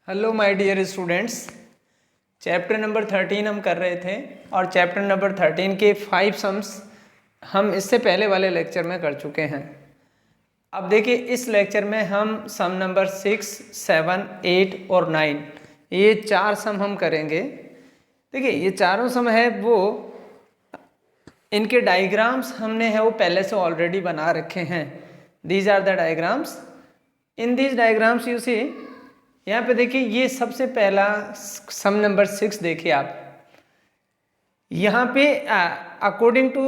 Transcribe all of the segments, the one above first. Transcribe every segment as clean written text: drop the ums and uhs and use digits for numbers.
Hello my dear students. Chapter number 13 हम कर रहे थे और चैप्टर नंबर 13 के 5 सम्स हम इससे पहले वाले लेक्चर में कर चुके हैं। अब देखिए इस लेक्चर में हम सम नंबर 6, 7, 8 और 9 ये 4 सम हम करेंगे। देखिए ये चारों सम है वो इनके डायग्राम्स हमने है वो पहले से ऑलरेडी बना रखे हैं। These are the diagrams. In these diagrams you see, यहाँ पे देखिए ये सबसे पहला सम नंबर 6 देखिए आप। यहाँ पे अकॉर्डिंग टू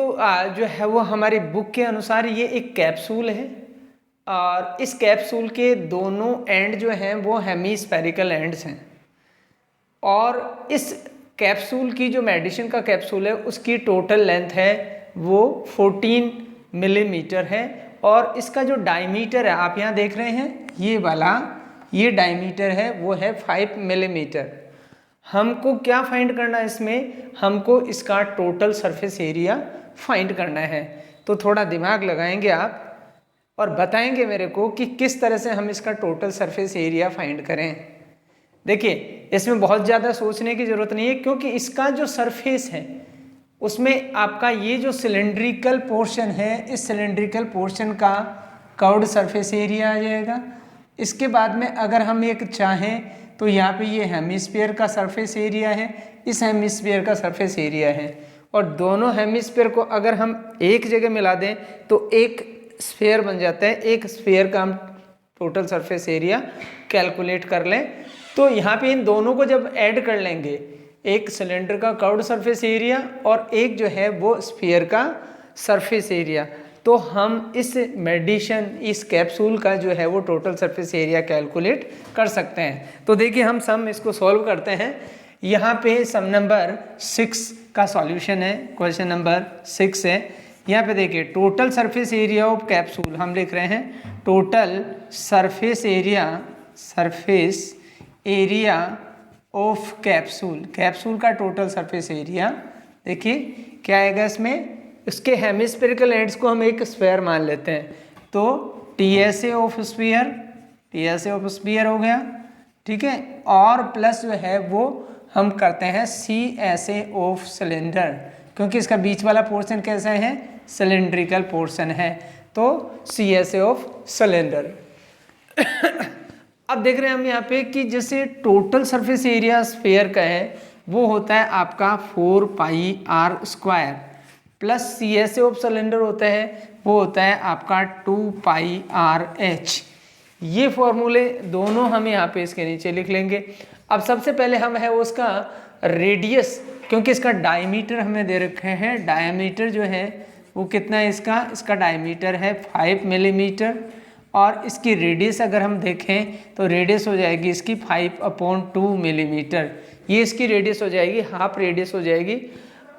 जो है वो हमारी बुक के अनुसार ये एक कैप्सूल है और इस कैप्सूल के दोनों एंड जो हैं वो हेमीस्फेरिकल एंड्स हैं और इस कैप्सूल की जो मेडिसिन का कैप्सूल है उसकी टोटल लेंथ है वो 14 मिलीमीटर है और इसका जो डायमीटर है आप यहाँ देख रहे हैं ये वाला, ये डायमीटर है वो है 5 मिलीमीटर। हमको क्या फाइंड करना है इसमें, हमको इसका टोटल सरफेस एरिया फाइंड करना है। तो थोड़ा दिमाग लगाएंगे आप और बताएंगे मेरे को कि किस तरह से हम इसका टोटल सरफेस एरिया फाइंड करें। देखिए इसमें बहुत ज़्यादा सोचने की ज़रूरत नहीं है क्योंकि इसका जो सरफेस है उसमें आपका ये जो सिलेंड्रिकल पोर्शन है इस सिलेंड्रिकल पोर्शन का कर्व्ड सरफेस एरिया आ जाएगा। इसके बाद में अगर हम एक चाहें तो यहाँ पे ये हेमिस्फीयर का सरफेस एरिया है, इस हेमिस्फीयर का सरफेस एरिया है और दोनों हेमिस्फीयर को अगर हम एक जगह मिला दें तो एक स्फीयर बन जाता है। एक स्फीयर का हम टोटल सरफेस एरिया कैलकुलेट कर लें तो यहाँ पे इन दोनों को जब ऐड कर लेंगे, एक सिलेंडर का कर्व्ड सरफेस एरिया और एक जो है वो स्फीयर का सरफेस एरिया, तो हम इस मेडिसिन इस कैप्सूल का जो है वो टोटल सरफेस एरिया कैलकुलेट कर सकते हैं। तो देखिए हम सम इसको सॉल्व करते हैं। यहाँ पे सम नंबर 6 का सॉल्यूशन है, क्वेश्चन नंबर 6 है। यहाँ पे देखिए total surface area of capsule हम लिख रहे हैं total surface area of capsule, capsule का टोटल सरफेस एरिया देखिए क्या आएगा इसमें। इसके हेमिस्फेरिकल एंड्स को हम एक स्फीयर मान लेते हैं तो TSA ऑफ स्फीयर हो गया, ठीक है, और प्लस जो है वो हम करते हैं CSA ऑफ सिलेंडर क्योंकि इसका बीच वाला पोर्शन कैसा है, सिलेंड्रिकल पोर्शन है, तो CSA ऑफ सिलेंडर। अब देख रहे हैं हम यहाँ पे कि जैसे टोटल सरफेस एरिया स्फीयर का है वो होता है आपका 4πr² plus CSA of cylinder होता है वो होता है आपका 2πrh। ये फॉर्मूले दोनों हम यहाँ पे इसके नीचे लिख लेंगे। अब सबसे पहले हम है उसका रेडियस, क्योंकि इसका डायमीटर हमें दे रखे हैं, डायमीटर जो है वो कितना है इसका डायमीटर है 5 मिलीमीटर और इसकी रेडियस अगर हम देखें तो रेडियस हो जाएगी इसकी 5/2 मिलीमीटर। ये इसकी रेडियस हो जाएगी, हाफ रेडियस हो जाएगी।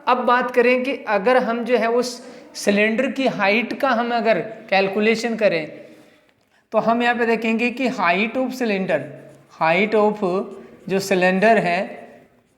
अब बात करें कि अगर हम जो है उस सिलेंडर की हाइट का हम अगर कैलकुलेशन करें तो हम यहाँ पे देखेंगे कि हाइट ऑफ जो सिलेंडर है,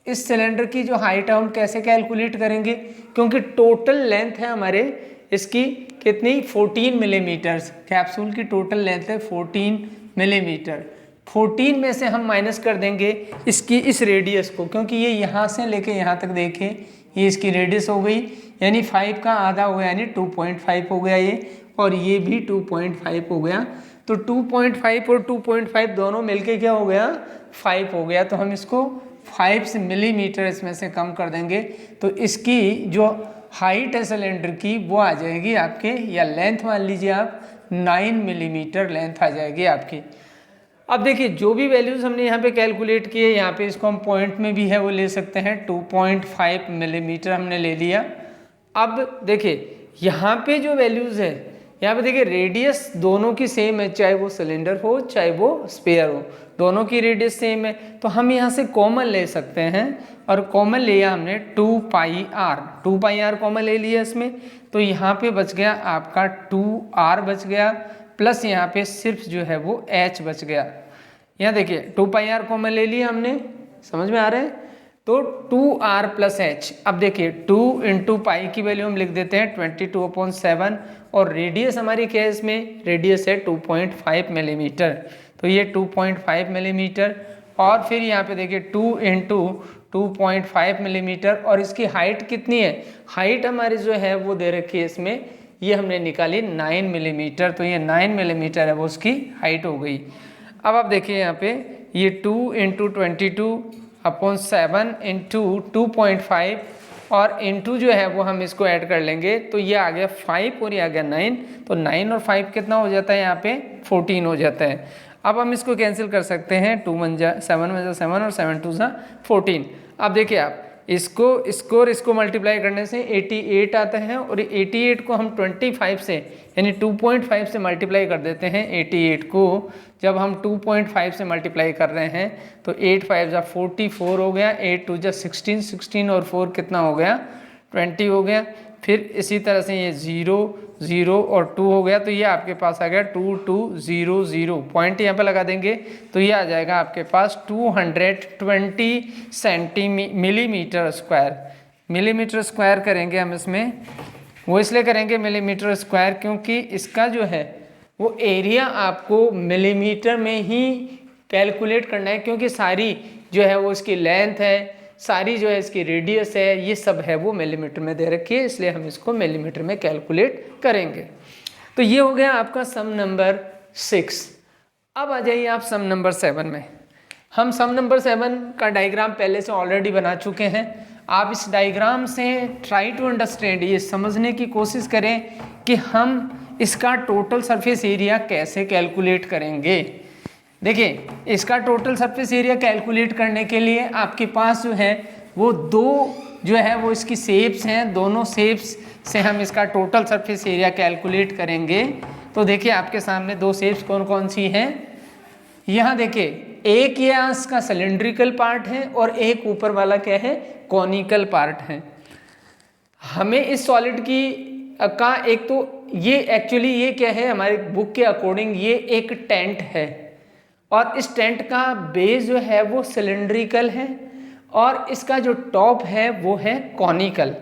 इस सिलेंडर की जो हाइट है हम कैसे कैलकुलेट करेंगे, क्योंकि टोटल लेंथ है हमारे इसकी कितनी 14 मिलीमीटर, कैप्सूल की टोटल लेंथ है 14 मिलीमीटर। 14 में से हम माइनस कर देंगे इसकी इस रेडियस को, क्योंकि ये यहाँ से लेके यहाँ तक देखें ये इसकी रेडियस हो गई, यानी 5 का आधा हो गया यानी 2.5 हो गया ये, और ये भी 2.5 हो गया। तो 2.5 और 2.5 दोनों मिलके क्या हो गया 5 हो गया। तो हम इसको 5 मिलीमीटर इसमें से कम कर देंगे तो इसकी जो हाइट है सिलेंडर की वो आ जाएगी आपके, या लेंथ मान लीजिए आप 9 मिलीमीटर लेंथ आ जाएगी आपकी। अब देखिए जो भी वैल्यूज़ हमने यहाँ पे कैलकुलेट किए, यहाँ पे इसको हम पॉइंट में भी है वो ले सकते हैं, 2.5 मिलीमीटर हमने ले लिया। अब देखिए यहाँ पे जो वैल्यूज़ है, यहाँ पे देखिए रेडियस दोनों की सेम है, चाहे वो सिलेंडर हो चाहे वो स्फीयर हो, दोनों की रेडियस सेम है। तो हम यहाँ से कॉमन ले सकते हैं और कॉमन लिया हमने 2πr कॉमन ले लिया इसमें, तो यहाँ पे बच गया आपका 2r बच गया, प्लस यहाँ पे सिर्फ जो है वो h बच गया। यहाँ देखिए 2πr कॉमन ले लिया हमने, समझ में आ रहा है, तो 2r प्लस h। अब देखिए 2 × पाई की वैल्यू हम लिख देते हैं 22/7 और रेडियस हमारी क्या है इसमें, रेडियस है 2.5 मिलीमीटर, तो ये 2.5 मिलीमीटर और फिर यहाँ पे देखिए 2 इंटू 2.5 मिलीमीटर, और इसकी हाइट कितनी है, हाइट हमारी जो है वो दे रखी है इसमें, ये हमने निकाली 9 मिलीमीटर, तो ये 9 मिलीमीटर है वो उसकी हाइट हो गई। अब आप देखिए यहाँ पे ये 2 इंटू 22/7 इंटू 2.5 और इंटू जो है वो हम इसको ऐड कर लेंगे, तो ये आ गया 5 और ये आ गया 9, तो 9 और 5 कितना हो जाता है यहाँ पे 14 हो जाता है। अब हम इसको कैंसिल कर सकते हैं, 2 1 जा 7 1 जा 7 और 7 2 जा 14। अब देखिए आप इसको मल्टीप्लाई करने से 88 आता है, और 88 को हम 25 से यानी 2.5 से मल्टीप्लाई कर देते हैं। 88 को जब हम 2.5 से मल्टीप्लाई कर रहे हैं तो 8 5 जा 44 हो गया, 8 2 जा 16, 16 और 4 कितना हो गया 20 हो गया। फिर इसी तरह से ये 0 0 और 2 हो गया, तो ये आपके पास आ गया 2 2 0 0, पॉइंट यहाँ पे लगा देंगे तो ये आ जाएगा आपके पास 220 मिलीमीटर स्क्वायर। मिलीमीटर स्क्वायर करेंगे हम इसमें, वो इसलिए करेंगे मिलीमीटर स्क्वायर क्योंकि इसका जो है वो एरिया आपको मिलीमीटर में ही कैलकुलेट करना है, क्योंकि सारी जो है वो इसकी लेंथ है, सारी जो है इसकी रेडियस है, ये सब है वो मिलीमीटर में दे रखी है, इसलिए हम इसको मिलीमीटर में कैलकुलेट करेंगे। तो ये हो गया आपका सम नंबर 6। अब आ जाइए आप सम नंबर 7 में। हम सम नंबर 7 का डायग्राम पहले से ऑलरेडी बना चुके हैं। आप इस डायग्राम से ट्राई टू अंडरस्टैंड, ये समझने की कोशिश करें कि हम इसका टोटल सरफेस एरिया कैसे कैलकुलेट करेंगे। देखिए, इसका टोटल सरफेस एरिया कैलकुलेट करने के लिए आपके पास जो है वो दो जो है वो इसकी शेप्स हैं, दोनों शेप्स से हम इसका टोटल सरफेस एरिया कैलकुलेट करेंगे। तो देखिए आपके सामने दो शेप्स कौन कौन सी हैं। यहाँ देखिए, एक ये इसका सिलेंड्रिकल पार्ट है और एक ऊपर वाला क्या है, कॉनिकल पार्ट है। हमें इस सॉलिड की का एक तो ये एक्चुअली ये क्या है, हमारे बुक के अकॉर्डिंग ये एक टेंट है, और इस टेंट का बेस जो है वो सिलेंड्रिकल है और इसका जो टॉप है वो है कॉनिकल।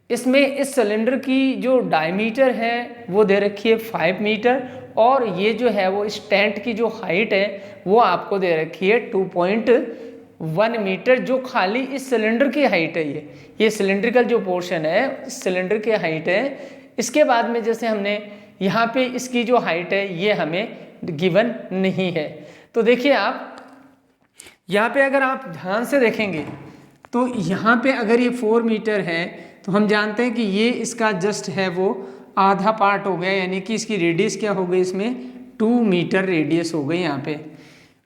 इसमें इस सिलेंडर की जो डायमीटर है वो दे रखी है 5 मीटर, और ये जो है वो इस टेंट की जो हाइट है वो आपको दे रखी है 2.1 मीटर, जो खाली इस सिलेंडर की हाइट है। ये सिलेंड्रिकल जो पोर्शन है इस सिलेंडर की हाइट है। इसके बाद में जैसे हमने यहाँ पे इसकी जो हाइट है ये हमें गिवन नहीं है। तो देखिए आप यहाँ पे अगर आप ध्यान से देखेंगे तो यहाँ पे अगर ये 4 मीटर है तो हम जानते हैं कि ये इसका जस्ट है वो आधा पार्ट हो गया, यानी कि इसकी रेडियस क्या हो गई, इसमें 2 मीटर रेडियस हो गई। यहाँ पे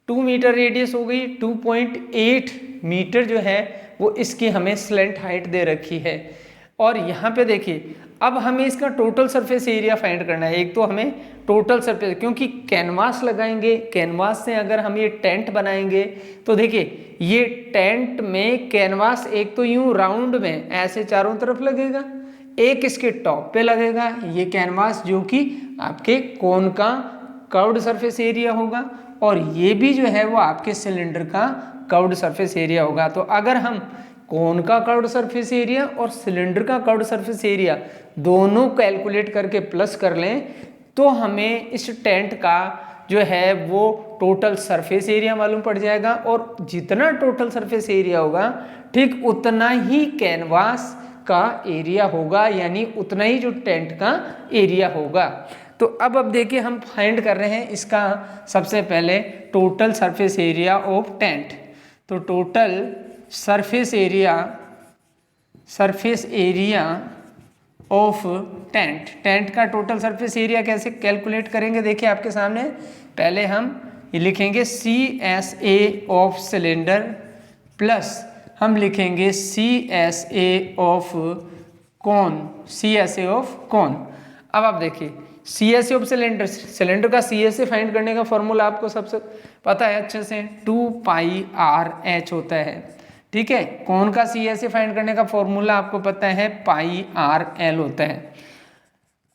2 मीटर रेडियस हो गई। 2.8 मीटर जो है वो इसकी हमें स्लेंट हाइट दे रखी है। और यहाँ पे देखिए, अब हमें इसका टोटल सरफेस एरिया फाइंड करना है। एक तो हमें टोटल सरफेस, क्योंकि कैनवास लगाएंगे, कैनवास से अगर हम ये टेंट बनाएंगे तो देखिए ये टेंट में कैनवास एक तो यूं राउंड में ऐसे चारों तरफ लगेगा, एक इसके टॉप पे लगेगा ये कैनवास, जो कि आपके कोन का कर्व्ड सरफेस एरिया होगा, और ये भी जो है वो आपके सिलेंडर का कर्व्ड सरफेस एरिया होगा। तो अगर हम कोन का कर्व्ड सरफेस एरिया और सिलेंडर का कर्व्ड सरफेस एरिया दोनों कैलकुलेट करके प्लस कर लें तो हमें इस टेंट का जो है वो टोटल सरफेस एरिया मालूम पड़ जाएगा, और जितना टोटल सरफेस एरिया होगा ठीक उतना ही कैनवास का एरिया होगा, यानी उतना ही जो टेंट का एरिया होगा। तो अब देखिए हम फाइंड कर रहे हैं इसका सबसे पहले total surface area of tent. तो total surface area of tent, tent का टोटल सरफेस एरिया कैसे कैलकुलेट करेंगे, देखिए आपके सामने। पहले हम ये लिखेंगे CSA ऑफ सिलेंडर प्लस हम लिखेंगे CSA of cone, CSA of cone. अब आप देखिए CSA ऑफ सिलेंडर, सिलेंडर का CSA फाइंड करने का फॉर्मूला आपको सबसे पता है अच्छे से, 2πRh होता है, ठीक है। कौन का CSA फाइंड करने का फॉर्मूला आपको पता है, πRL होता है।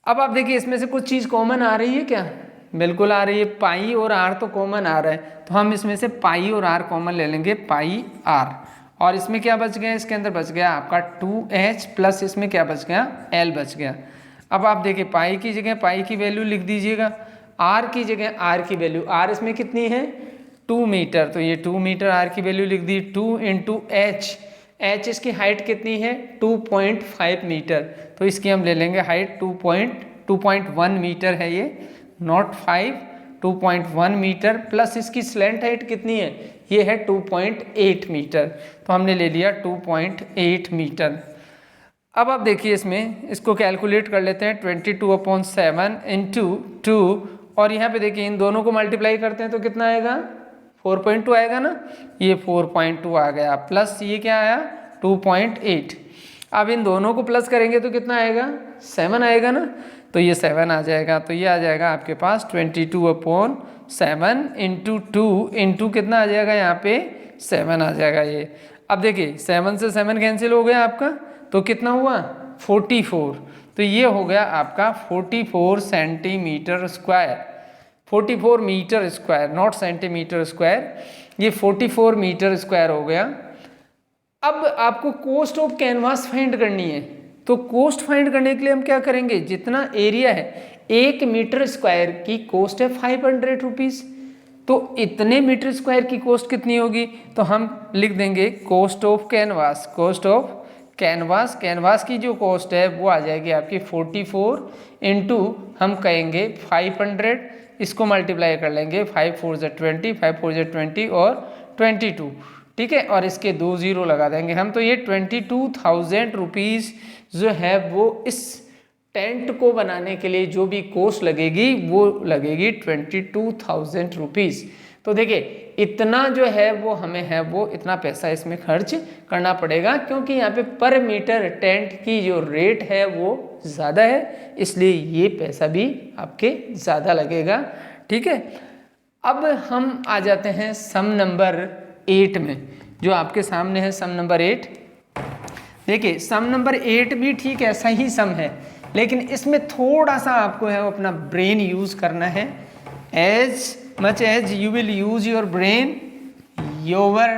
अब आप देखिए इसमें से कुछ चीज़ कॉमन आ रही है क्या, बिल्कुल आ रही है, पाई और आर तो कॉमन आ रहा है, तो हम इसमें से पाई और आर कॉमन ले लेंगे, पाई आर। और इसमें क्या बच गया, इसके अंदर बच गया आपका 2h प्लस इसमें क्या बच गया, L बच गया। अब आप देखिए पाई की जगह पाई की वैल्यू लिख दीजिएगा, आर की जगह आर की वैल्यू, आर इसमें कितनी है 2 मीटर, तो ये 2 मीटर आर की वैल्यू लिख दी। 2 इंटू एच, एच इसकी हाइट कितनी है 2.5 मीटर, तो इसकी हम ले लेंगे हाइट 2.1 मीटर है ये, नॉट 5, 2.1 मीटर प्लस इसकी स्लैंट हाइट कितनी है, ये है 2.8 मीटर, तो हमने ले लिया 2.8 मीटर। अब आप देखिए इसमें इसको कैलकुलेट कर लेते हैं 22/7 इंटू 2, और यहाँ पे देखिए इन दोनों को मल्टीप्लाई करते हैं तो कितना आएगा 4.2 आएगा ना, ये 4.2 आ गया, प्लस ये क्या आया 2.8। अब इन दोनों को प्लस करेंगे तो कितना आएगा 7 आएगा ना, तो ये 7 आ जाएगा, तो ये आ जाएगा आपके पास 22/7 इंटू 2 इंटू कितना आ जाएगा यहाँ पे 7 आ जाएगा ये। अब देखिए 7 से 7 कैंसिल हो गया आपका, तो कितना हुआ 44, तो ये हो गया आपका 44 centimetre square, 44 metre square, not centimetre square, ये 44 मीटर स्क्वायर हो गया। अब आपको कॉस्ट ऑफ कैनवास फाइंड करनी है, तो कॉस्ट फाइंड करने के लिए हम क्या करेंगे, जितना एरिया है 1 मीटर स्क्वायर की कॉस्ट है 500 रुपीज़, तो इतने मीटर स्क्वायर की कॉस्ट कितनी होगी, तो हम लिख देंगे cost of canvas, cost of canvas, canvas की जो कॉस्ट है वो आ जाएगी आपकी 44 इंटू हम कहेंगे 500, इसको मल्टीप्लाई कर लेंगे 5 4 ज़ा 20, 5 4 ज़ा 20 और 22, ठीक है, और इसके 2 0 लगा देंगे हम, तो ये 22,000 रुपीज़ जो है वो इस टेंट को बनाने के लिए जो भी कॉस्ट लगेगी वो लगेगी 22,000 रुपीज़। तो देखिए इतना जो है वो हमें है वो इतना पैसा इसमें खर्च करना पड़ेगा, क्योंकि यहाँ पे पर मीटर टेंट की जो रेट है वो ज़्यादा है, इसलिए ये पैसा भी आपके ज़्यादा लगेगा, ठीक है। अब हम आ जाते हैं सम नंबर 8 में, जो आपके सामने है सम नंबर 8। देखिए सम नंबर 8 भी ठीक ऐसा ही सम है, लेकिन इसमें थोड़ा सा आपको है वो अपना ब्रेन यूज़ करना है। As much as you will use your brain, your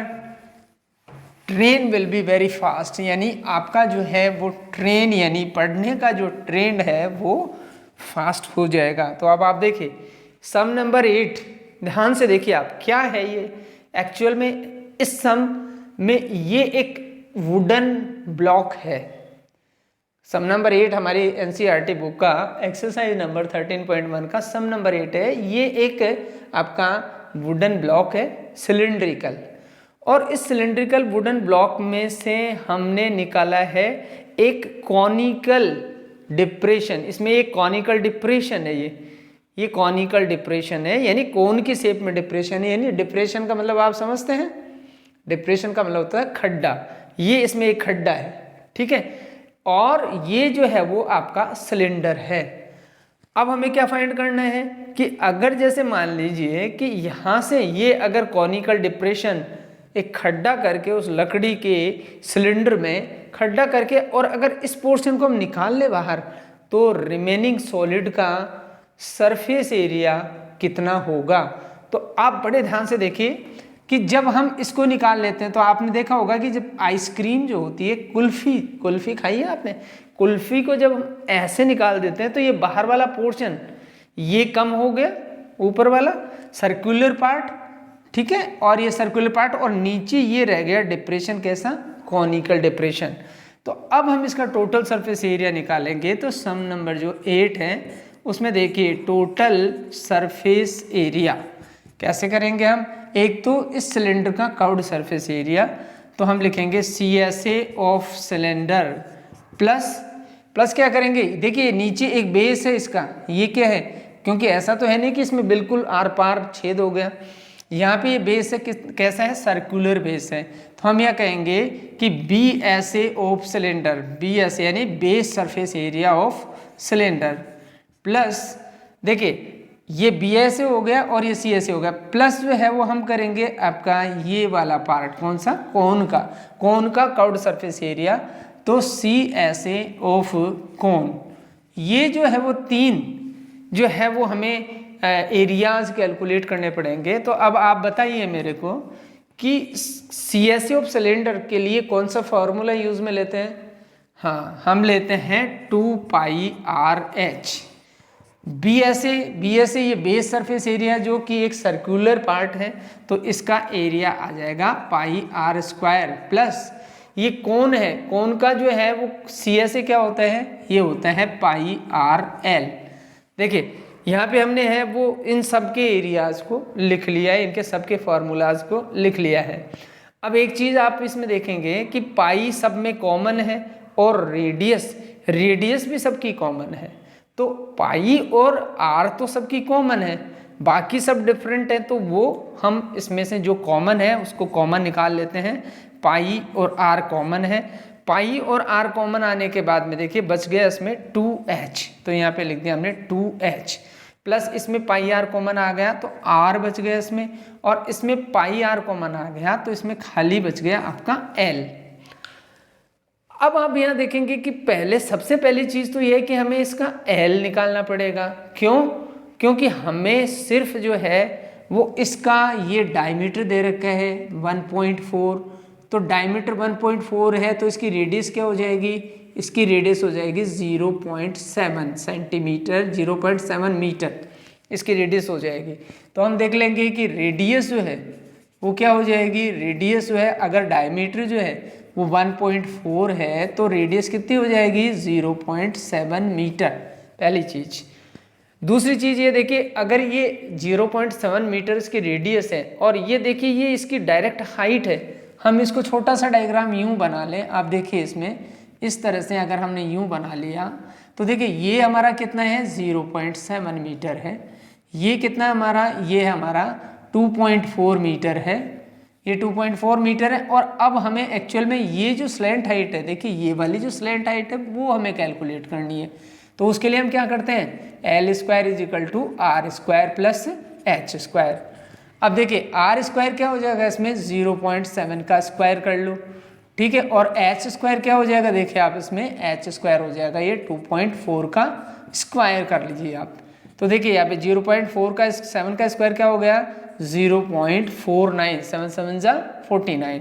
train will be very fast, यानी आपका जो है वो ट्रेन यानी पढ़ने का जो ट्रेंड है वो फास्ट हो जाएगा। तो अब आप देखिए सम नंबर 8, ध्यान से देखिए आप क्या है ये एक्चुअल में, इस सम में ये एक वुडन ब्लॉक है। सम नंबर 8 हमारी एनसीईआरटी बुक का एक्सरसाइज नंबर 13.1 का सम नंबर 8 है। ये एक आपका वुडन ब्लॉक है सिलिंड्रिकल, और इस सिलिंड्रिकल वुडन ब्लॉक में से हमने निकाला है एक कॉनिकल डिप्रेशन, इसमें एक कॉनिकल डिप्रेशन है, ये कॉनिकल डिप्रेशन है, यानी कोन की शेप में डिप्रेशन है, यानी डिप्रेशन का मतलब आप समझते हैं, डिप्रेशन का मतलब होता है खड्डा, ये इसमें एक खड्डा है, ठीक है, और ये जो है वो आपका सिलेंडर है। अब हमें क्या फाइंड करना है कि अगर जैसे मान लीजिए कि यहाँ से ये अगर कॉनिकल डिप्रेशन एक खड्डा करके उस लकड़ी के सिलेंडर में खड्डा करके, और अगर इस पोर्शन को हम निकाल ले बाहर, तो रिमेनिंग सॉलिड का सरफेस एरिया कितना होगा। तो आप बड़े ध्यान से देखिए कि जब हम इसको निकाल लेते हैं तो आपने देखा होगा कि जब आइसक्रीम जो होती है, कुल्फी खाई है आपने, कुल्फी को जब ऐसे निकाल देते हैं तो ये बाहर वाला पोर्शन ये कम हो गया, ऊपर वाला सर्कुलर पार्ट, ठीक है, और ये सर्कुलर पार्ट, और नीचे ये रह गया डिप्रेशन, कैसा कॉनिकल डिप्रेशन। तो अब हम इसका टोटल सरफेस एरिया निकालेंगे, तो सम नंबर जो 8 है उसमें देखिए टोटल सरफेस एरिया कैसे करेंगे हम, एक तो इस सिलेंडर का कर्व्ड सरफेस एरिया, तो हम लिखेंगे CSA ऑफ सिलेंडर प्लस क्या करेंगे, देखिए नीचे एक बेस है इसका, ये क्या है, क्योंकि ऐसा तो है नहीं कि इसमें बिल्कुल आर पार छेद हो गया, यहाँ पे ये बेस है, कैसा है, सर्कुलर बेस है, तो हम यह कहेंगे कि BSA ऑफ सिलेंडर, BSA यानी base surface area of cylinder, plus देखिए ये BSA हो गया और ये CSA हो गया, प्लस जो है वो हम करेंगे आपका ये वाला पार्ट, कौन सा, कोन का कर्व्ड सरफेस एरिया, तो CSA ऑफ कोन, ये जो है वो 3 जो है वो हमें एरियाज कैलकुलेट करने पड़ेंगे। तो अब आप बताइए मेरे को कि CSA ऑफ सिलेंडर के लिए कौन सा फॉर्मूला यूज में लेते हैं, हाँ हम लेते हैं 2πRh, BSA ये बेस सरफेस एरिया जो कि एक सर्कुलर पार्ट है, तो इसका एरिया आ जाएगा पाई आर स्क्वायर प्लस ये कोन है, कोन का जो है वो CSA क्या होता है, ये होता है पाई आर एल। देखिए यहाँ पे हमने है वो इन सब के एरियाज को लिख लिया है, इनके सबके फार्मूलाज को लिख लिया है। अब एक चीज़ आप इसमें देखेंगे कि पाई सब में कॉमन है और रेडियस भी सबकी कॉमन है, तो पाई और आर तो सबकी कॉमन है, बाकी सब डिफरेंट है, तो वो हम इसमें से जो कॉमन है उसको कॉमन निकाल लेते हैं। पाई और आर कॉमन है, पाई और आर कॉमन आने के बाद में देखिए बच गया इसमें 2h, तो यहाँ पे लिख दिया हमने 2h प्लस इसमें पाई आर कॉमन आ गया तो r बच गया इसमें, और इसमें पाई आर कॉमन आ गया तो इसमें खाली बच गया आपका l। अब आप यहाँ देखेंगे कि सबसे पहली चीज़ तो यह है कि हमें इसका l निकालना पड़ेगा। क्यों? क्योंकि हमें सिर्फ जो है वो इसका ये डायमीटर दे रखा है 1.4, तो डायमीटर 1.4 है तो इसकी रेडियस क्या हो जाएगी, इसकी रेडियस हो जाएगी 0.7 सेंटीमीटर, 0.7 मीटर इसकी रेडियस हो जाएगी। तो हम देख लेंगे कि रेडियस जो है वो क्या हो जाएगी, रेडियस जो है अगर डायमीटर जो है वो 1.4 है तो रेडियस कितनी हो जाएगी 0.7 मीटर, पहली चीज़। दूसरी चीज़ ये देखिए अगर ये 0.7 मीटर इसकी रेडियस है और ये देखिए ये इसकी डायरेक्ट हाइट है, हम इसको छोटा सा डायग्राम यूँ बना लें। आप देखिए इसमें इस तरह से अगर हमने यूँ बना लिया तो देखिए ये हमारा कितना है 0.7 मीटर है, ये कितना हमारा, ये हमारा 2.4 मीटर है, ये 2.4 मीटर है। और अब हमें एक्चुअल में ये जो स्लैंट हाइट है, देखिए ये वाली जो स्लैंट हाइट है वो हमें कैलकुलेट करनी है। तो उसके लिए हम क्या करते हैं, L² = R² प्लस H²। अब देखिए R² क्या हो जाएगा इसमें 0.7 का स्क्वायर कर लो, ठीक है, और H² क्या हो जाएगा, देखिए आप इसमें H² हो जाएगा ये 2.4 का स्क्वायर कर लीजिए आप। तो देखिए यहाँ पे 0.4 का 7 का स्क्वायर क्या हो गया 0.49, 7 7 जा 49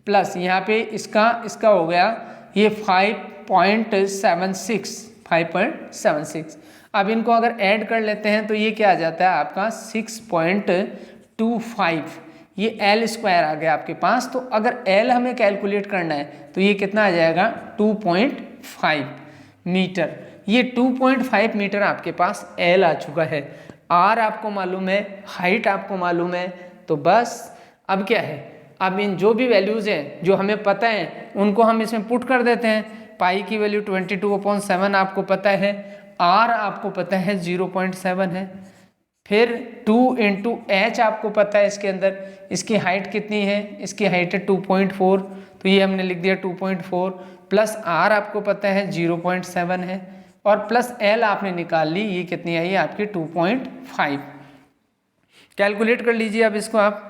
प्लस यहाँ पे इसका हो गया ये 5.76। अब इनको अगर ऐड कर लेते हैं तो ये क्या आ जाता है आपका 6.25, ये L² आ गया आपके पास। तो अगर L हमें कैलकुलेट करना है तो ये कितना आ जाएगा 2.5 मीटर, ये 2.5 मीटर आपके पास L आ चुका है। R आपको मालूम है, हाइट आपको मालूम है, तो बस अब क्या है, अब इन जो भी वैल्यूज़ हैं जो हमें पता है उनको हम इसमें पुट कर देते हैं। पाई की वैल्यू 22/7 आपको पता है, R आपको पता है 0.7 है, फिर 2 × H आपको पता है इसके अंदर, इसकी हाइट कितनी है, इसकी हाइट है 2.4, तो ये हमने लिख दिया 2.4 प्लस R आपको पता है 0.7 है और प्लस L आपने निकाल ली, ये कितनी आई आपकी 2.5। कैलकुलेट कर लीजिए। अब इसको आप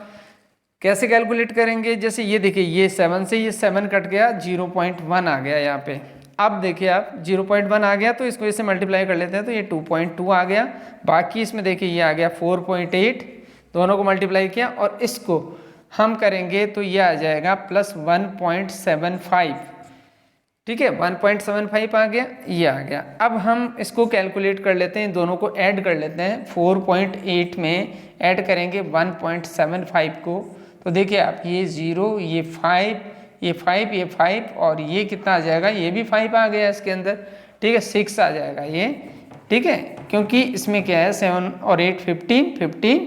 कैसे कैलकुलेट करेंगे, जैसे ये देखिए ये 7 से ये 7 कट गया, 0.1 आ गया यहाँ पे। अब देखिए आप 0.1 आ गया तो इसको इससे मल्टीप्लाई कर लेते हैं तो ये 2.2 आ गया, बाकी इसमें देखिए ये आ गया 4.8, दोनों को मल्टीप्लाई किया और इसको हम करेंगे तो ये आ जाएगा प्लस 1.75, ठीक है, 1.75 आ गया, ये आ गया। अब हम इसको कैलकुलेट कर लेते हैं, दोनों को ऐड कर लेते हैं, 4.8 में ऐड करेंगे 1.75 को, तो देखिए आप ये 0, ये 5, ये 5, ये 5 और ये कितना आ जाएगा, ये भी 5 आ गया इसके अंदर, ठीक है, 6 आ जाएगा ये, ठीक है, क्योंकि इसमें क्या है 7 और 8 15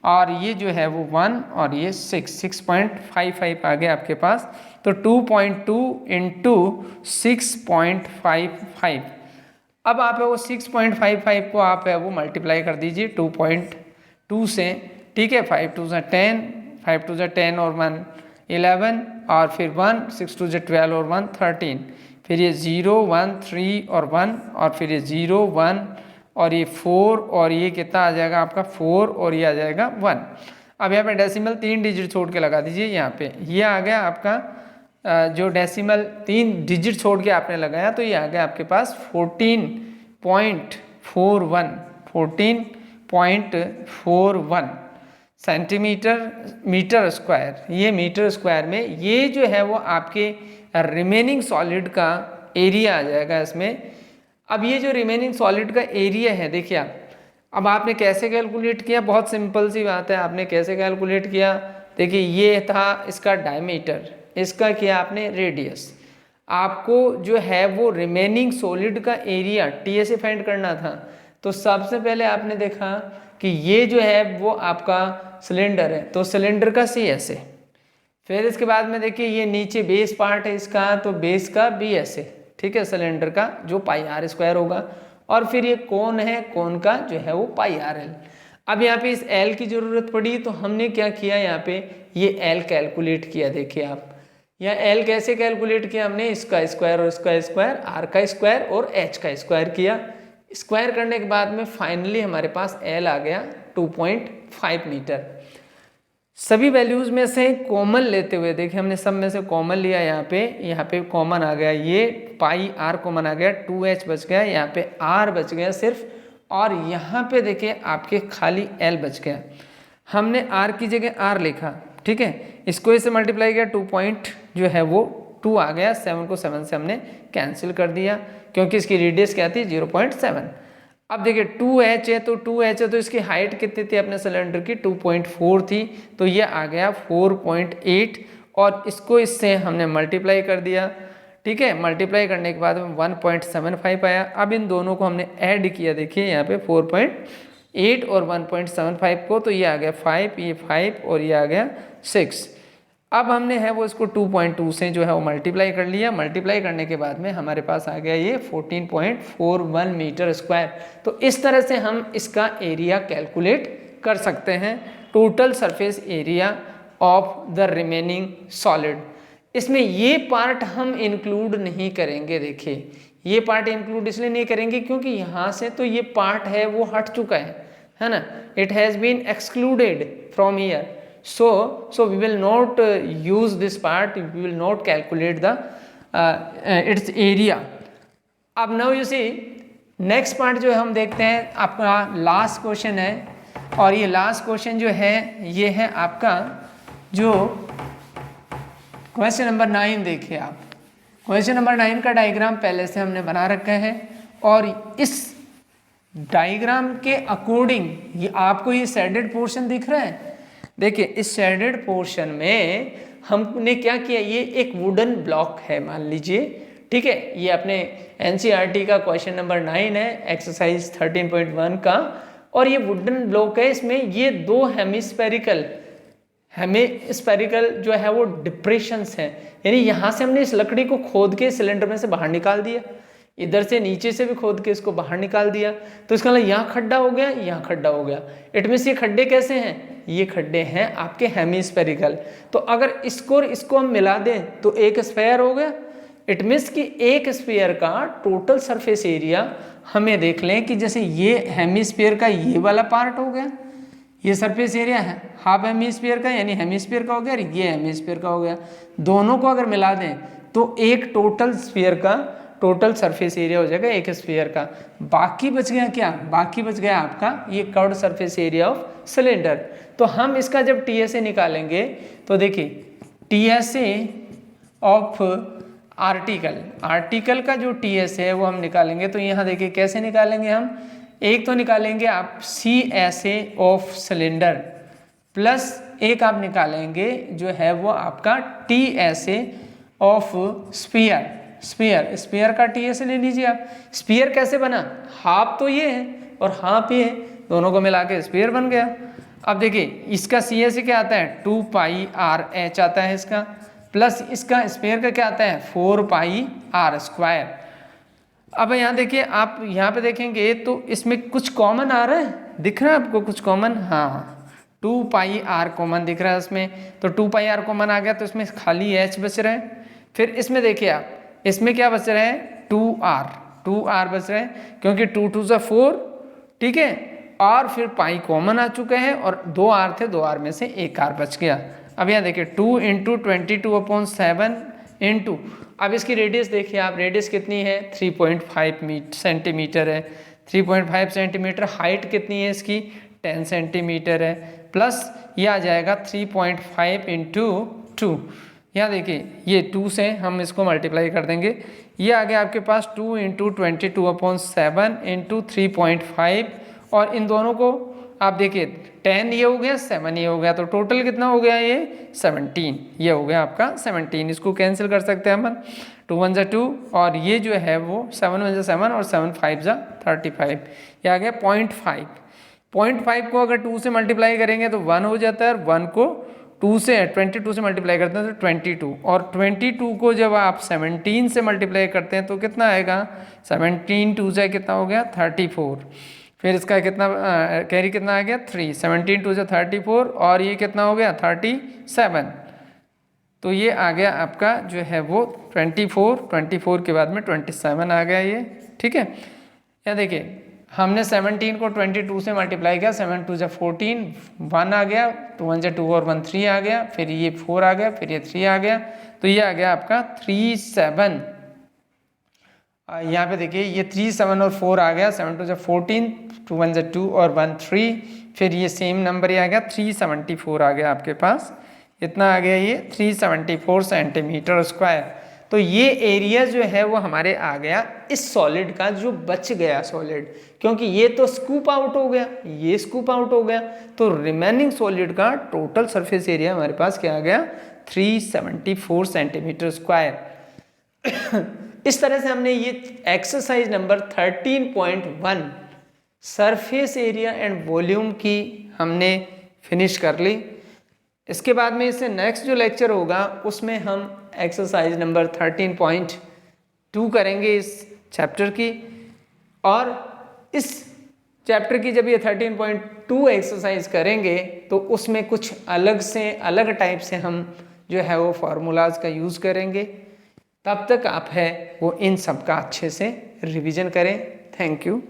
और ये जो है वो 1 और ये 6.55 आ गया आपके पास। तो 2.2 × 6.55, अब आप है वो 6.55 को आप है वो मल्टीप्लाई कर दीजिए 2.2 से, ठीक है, 5 2 × 10, 5 2 × 10 और 1 11 और फिर 1 6 2 × 12 और 1 13, फिर ये 0 1 3 और 1 और फिर ये 0 1 और ये 4 और ये कितना आ जाएगा आपका 4 और ये आ जाएगा 1। अब यहाँ पे डेसिमल 3 डिजिट छोड़ के लगा दीजिए, यहाँ पे ये आ गया आपका जो डेसिमल 3 डिजिट छोड़ के आपने लगाया तो ये आ गया आपके पास 14.41 सेंटीमीटर मीटर स्क्वायर। ये मीटर स्क्वायर में ये जो है वो आपके रिमेनिंग सॉलिड का एरिया आ जाएगा इसमें। अब ये जो रिमेनिंग सॉलिड का एरिया है देखिए आप, अब आपने कैसे कैलकुलेट किया, बहुत सिंपल सी बात है, आपने कैसे कैलकुलेट किया, देखिए ये था इसका डायमीटर, इसका किया आपने रेडियस, आपको जो है वो रिमेनिंग सॉलिड का एरिया टी से फाइंड करना था। तो सबसे पहले आपने देखा कि ये जो है वो आपका सिलेंडर है, तो सिलेंडर का सी एस है, फिर इसके बाद में देखिए ये नीचे बेस पार्ट है इसका, तो बेस का बी एस है, ठीक है, सिलेंडर का जो पाई आर स्क्वायर होगा, और फिर ये कोन है, कोन का जो है वो पाई आर एल। अब यहाँ पे इस एल की जरूरत पड़ी, तो हमने क्या किया, यहाँ पे ये एल कैलकुलेट किया। देखिए आप यहाँ एल कैसे कैलकुलेट किया हमने, इसका स्क्वायर और इसका स्क्वायर, आर का स्क्वायर और एच का स्क्वायर किया, स्क्वायर करने के बाद में फाइनली हमारे पास एल आ गया 2.5 मीटर। सभी वैल्यूज में से कॉमन लेते हुए देखिए हमने सब में से कॉमन लिया, यहाँ पे कॉमन आ गया, ये पाई आर कॉमन आ गया, 2h बच गया, यहाँ पे r बच गया सिर्फ, और यहाँ पे देखिए आपके खाली l बच गया। हमने r की जगह r लिखा, ठीक है, इसको इससे मल्टीप्लाई किया, 2 पॉइंट जो है वो 2 आ गया, 7 को 7 से हमने कैंसिल कर दिया क्योंकि इसकी रेडियस क्या थी 0.7। अब देखिए 2h है, तो 2h है तो इसकी हाइट कितनी थी अपने सिलेंडर की 2.4 थी, तो ये आ गया 4.8, और इसको इससे हमने मल्टीप्लाई कर दिया, ठीक है, मल्टीप्लाई करने के बाद में 1.75 आया। अब इन दोनों को हमने ऐड किया, देखिए यहाँ पे 4.8 और 1.75 को, तो ये आ गया 5, ये 5 और ये आ गया 6। अब हमने है वो इसको 2.2 से जो है वो मल्टीप्लाई कर लिया, मल्टीप्लाई करने के बाद में हमारे पास आ गया ये 14.41 मीटर स्क्वायर। तो इस तरह से हम इसका एरिया कैलकुलेट कर सकते हैं, total surface area of the remaining solid. इसमें ये पार्ट हम इंक्लूड नहीं करेंगे, देखिए ये पार्ट इंक्लूड इसलिए नहीं करेंगे क्योंकि यहाँ से तो ये पार्ट है वो हट चुका है ना, it has been excluded from here, so we will not use this part, we will not calculate the its area. अब now you see next part जो हम देखते हैं आपका लास्ट क्वेश्चन है, और ये लास्ट क्वेश्चन जो है ये है आपका जो क्वेश्चन नंबर 9। देखिए आप क्वेश्चन नंबर 9 का डायग्राम पहले से हमने बना रखा है, और इस डायग्राम के अकॉर्डिंग ये आपको ये शेडेड पोर्शन दिख रहा है, देखिए इस शेडेड पोर्शन में हमने क्या किया, ये एक वुडन ब्लॉक है मान लीजिए, ठीक है, ये अपने एनसीईआरटी का क्वेश्चन नंबर 9 है, एक्सरसाइज 13.1 का, और ये वुडन ब्लॉक है, इसमें ये 2 हेमिस्फेरिकल जो है वो डिप्रेशंस हैं, यानी यहाँ से हमने इस लकड़ी को खोद के सिलेंडर में से बाहर निकाल दिया, इधर से नीचे से भी खोद के इसको बाहर निकाल दिया, तो इसका मतलब यहाँ खड्डा हो गया, यहाँ खड्डा हो गया। इट मीन्स ये खड्डे कैसे हैं, ये खड्डे हैं आपके हेमिस्फेरिकल। तो अगर इसको और इसको हम मिला दें तो एक स्फीयर हो गया। इट मीन्स कि एक स्फीयर का टोटल सरफेस एरिया हमें देख लें कि जैसे ये हेमिस्फीयर का ये वाला पार्ट हो गया, ये सरफेस एरिया है हाफ हेमिस्फीयर का, यानी हेमिस्फीयर का हो गया, और ये हेमिस्फीयर का हो गया। दोनों को अगर मिला दें तो एक टोटल स्फीयर का टोटल सरफेस एरिया हो जाएगा एक स्फीयर का। बाकी बच गया क्या, बाकी बच गया आपका ये curved surface area of cylinder. तो हम इसका जब टीएसए निकालेंगे तो देखिए टीएसए ऑफ आर्टिकल का जो टीएसए है वो हम निकालेंगे, तो यहाँ देखिए कैसे निकालेंगे हम, एक तो निकालेंगे आप सीएसए ऑफ सिलेंडर, प्लस एक आप निकालेंगे जो है वो आपका टीएसए ऑफ स्फीयर का टीएसए ले लीजिए आप। स्फीयर कैसे बना, हाफ तो ये है और हाफ ये है, दोनों को मिला के स्फीयर बन गया। अब देखिए इसका सीएसए क्या आता है 2 पाई आर एच आता है इसका, प्लस इसका स्फीयर का क्या आता है 4 पाई आर स्क्वायर। अब यहाँ देखिए आप यहाँ पे देखेंगे तो इसमें कुछ कॉमन आ रहा है, दिख रहा है आपको कुछ कॉमन, हाँ 2 पाई आर कॉमन दिख रहा है इसमें, तो 2 पाई आर कॉमन आ गया, तो इसमें खाली एच बच रहा है। फिर इसमें देखिए आप इसमें क्या बच रहा है 2r बच रहा है, क्योंकि 2 2 सा 4, ठीक है, और फिर पाई कॉमन आ चुके हैं और 2r थे, 2r में से 1r बच गया। अब यहाँ देखिए 2 × 22/7 इंटू, अब इसकी रेडियस देखिए आप, रेडियस कितनी है 3.5 सेंटीमीटर है, 3.5 सेंटीमीटर। हाइट कितनी है इसकी 10 सेंटीमीटर है, प्लस ये आ जाएगा 3.5 × 2। यहाँ देखिए ये 2 से हम इसको मल्टीप्लाई कर देंगे, ये आ गया आपके पास 2 इंटू 22/7 इंटू 3.5, और इन दोनों को आप देखिए 10 ये हो गया, 7 ये हो गया, तो टोटल कितना हो गया ये 17, ये हो गया आपका 17। इसको कैंसिल कर सकते हैं अपन, 2 1 2, और ये जो है वो 7 1 7 और 7 5 35, ये आ गया 0.5। 0.5 को अगर 2 से मल्टीप्लाई करेंगे तो 1 हो जाता है, और 1 को 2 से 22 से मल्टीप्लाई करते हैं तो 22, और 22 को जब आप 17 से मल्टीप्लाई करते हैं तो कितना आएगा, 17 2 से कितना हो गया 34, फिर इसका कितना कैरी कितना आ गया 3, 17 2 से 34, और ये कितना हो गया 37, तो ये आ गया आपका जो है वो 24 के बाद में 27 आ गया ये, ठीक है। या देखिए हमने 17 को 22 से मल्टीप्लाई किया, 7 2 से 14, 1 आ गया, 2 1 से 2 और 1 3 आ गया, फिर ये 4 आ गया, फिर ये 3 आ गया, तो ये आ गया आपका 37। यहाँ पे देखिए ये 3 7 और 4 आ गया, 7 2 से 14, 2 1 से 2 और 1 3, फिर ये सेम नंबर ये आ गया 374 आ गया आपके पास, इतना आ गया ये 374 सेंटीमीटर स्क्वायर। तो ये एरिया जो है वो हमारे आ गया इस सॉलिड का जो बच गया सॉलिड, क्योंकि ये तो स्कूप आउट हो गया, ये स्कूप आउट हो गया, तो रिमेनिंग सॉलिड का टोटल सरफेस एरिया हमारे पास क्या आ गया 374 सेंटीमीटर स्क्वायर। इस तरह से हमने ये exercise number 13.1 surface area and volume की हमने फिनिश कर ली। इसके बाद में इससे नेक्स्ट जो लेक्चर होगा उसमें हम एक्सरसाइज नंबर 13.2 करेंगे इस चैप्टर की, और इस चैप्टर की जब ये 13.2 एक्सरसाइज करेंगे तो उसमें कुछ अलग टाइप से हम जो है वो फार्मूलाज का यूज़ करेंगे। तब तक आप है वो इन सब का अच्छे से रिवीजन करें। Thank you.